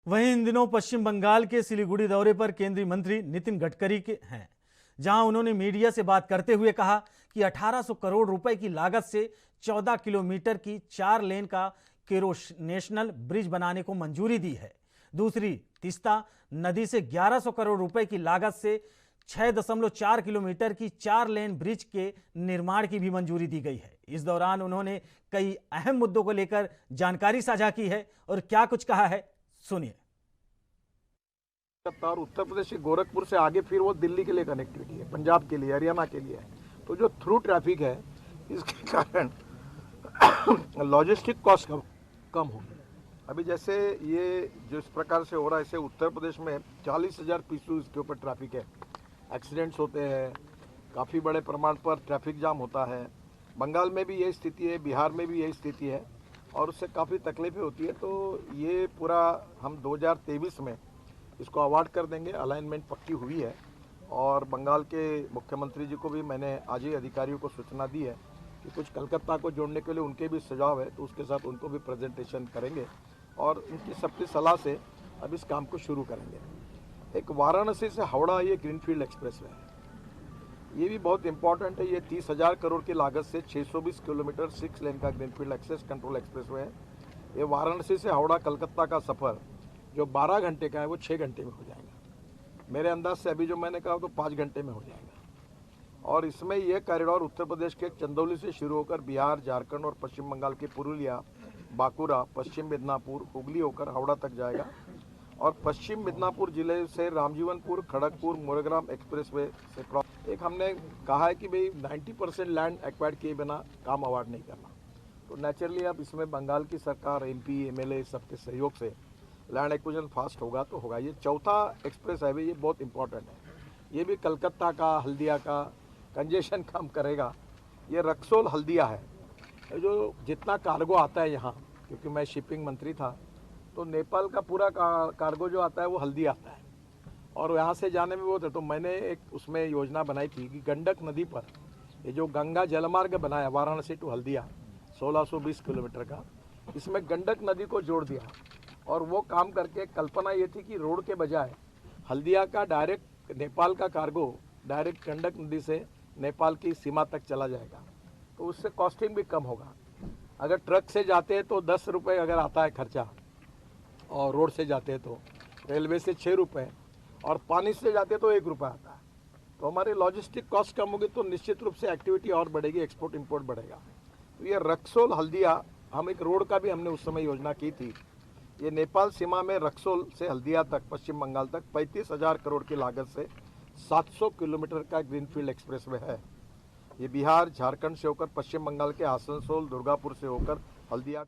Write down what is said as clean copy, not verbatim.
वहीं इन दिनों पश्चिम बंगाल के सिलीगुड़ी दौरे पर केंद्रीय मंत्री नितिन गडकरी के हैं, जहां उन्होंने मीडिया से बात करते हुए कहा कि 1800 करोड़ रुपए की लागत से 14 किलोमीटर की 4 लेन का केरो नेशनल ब्रिज बनाने को मंजूरी दी है। दूसरी तीस्ता नदी से 1100 करोड़ रुपए की लागत से 6.4 किलोमीटर की 4 लेन ब्रिज के निर्माण की भी मंजूरी दी गई है। इस दौरान उन्होंने कई अहम मुद्दों को लेकर जानकारी साझा की है और क्या कुछ कहा है, सुनिए। और उत्तर प्रदेश के गोरखपुर से आगे फिर वो दिल्ली के लिए कनेक्टिविटी है, पंजाब के लिए, हरियाणा के लिए है। तो जो थ्रू ट्रैफिक है इसके कारण लॉजिस्टिक कॉस्ट कम होगी। अभी जैसे ये जो इस प्रकार से हो रहा है, इसे उत्तर प्रदेश में 40,000 पीसू इसके ऊपर ट्रैफिक है, एक्सीडेंट्स होते हैं, काफ़ी बड़े प्रमाण पर ट्रैफिक जाम होता है। बंगाल में भी यही स्थिति है, बिहार में भी यही स्थिति है और उससे काफ़ी तकलीफें होती है। तो ये पूरा हम 2023 में इसको अवार्ड कर देंगे, अलाइनमेंट पक्की हुई है और बंगाल के मुख्यमंत्री जी को भी मैंने आज ही अधिकारियों को सूचना दी है कि कुछ कलकत्ता को जोड़ने के लिए उनके भी सुझाव है, तो उसके साथ उनको भी प्रेजेंटेशन करेंगे और उनकी सबकी सलाह से अब इस काम को शुरू करेंगे। एक वाराणसी से हावड़ा ये ग्रीनफील्ड एक्सप्रेस वे है, ये भी बहुत इंपॉर्टेंट है। ये 30,000 करोड़ की लागत से 620 किलोमीटर 6 लेन का greenfield access control expressway है। ये वाराणसी से हावड़ा कलकत्ता का सफ़र जो 12 घंटे का है वो 6 घंटे में हो जाएगा। मेरे अंदाज से अभी जो मैंने कहा तो 5 घंटे में हो जाएगा। और इसमें यह कॉरिडोर उत्तर प्रदेश के चंदौली से शुरू होकर बिहार, झारखंड और पश्चिम बंगाल के पुरुलिया, बांकुरा, पश्चिम मिदनापुर, हुगली होकर हावड़ा तक जाएगा और पश्चिम मिदनापुर जिले से रामजीवनपुर, खड़गपुर, मोरेग्राम एक्सप्रेसवे से क्रॉस। एक हमने कहा है कि भाई 90% लैंड एक्वायर्ड किए बिना काम अवार्ड नहीं करना, तो नेचुरली अब इसमें बंगाल की सरकार, MP, MLA सबके सहयोग से लैंड एक्विजिशन फास्ट होगा तो होगा। ये चौथा एक्सप्रेस हाईवे ये बहुत इंपॉर्टेंट है, ये भी कलकत्ता का, हल्दिया का कंजेशन कम करेगा। ये रक्सौल हल्दिया है, जो जितना कार्गो आता है यहाँ, क्योंकि मैं शिपिंग मंत्री था, तो नेपाल का पूरा कार्गो जो आता है वो हल्दी आता है और यहाँ से जाने में बहुत है। तो मैंने एक उसमें योजना बनाई थी कि गंडक नदी पर ये जो गंगा जलमार्ग बनाया वाराणसी टू हल्दिया 1620 किलोमीटर का, इसमें गंडक नदी को जोड़ दिया और वो काम करके कल्पना ये थी कि रोड के बजाय हल्दिया का डायरेक्ट नेपाल का कार्गो डायरेक्ट गंडक नदी से नेपाल की सीमा तक चला जाएगा, तो उससे कॉस्टिंग भी कम होगा। अगर ट्रक से जाते हैं तो 10 रुपये अगर आता है खर्चा और रोड से जाते हैं तो, रेलवे से 6 रुपये और पानी से जाते तो 1 रुपये आता है। तो हमारी लॉजिस्टिक कॉस्ट कम होगी तो निश्चित रूप से एक्टिविटी और बढ़ेगी, एक्सपोर्ट इंपोर्ट बढ़ेगा। तो ये रक्सौल हल्दिया, हम एक रोड का भी हमने उस समय योजना की थी। ये नेपाल सीमा में रक्सौल से हल्दिया तक, पश्चिम बंगाल तक 35,000 करोड़ की लागत से 700 किलोमीटर का ग्रीनफील्ड एक्सप्रेसवे है। ये बिहार, झारखंड से होकर पश्चिम बंगाल के आसनसोल, दुर्गापुर से होकर हल्दिया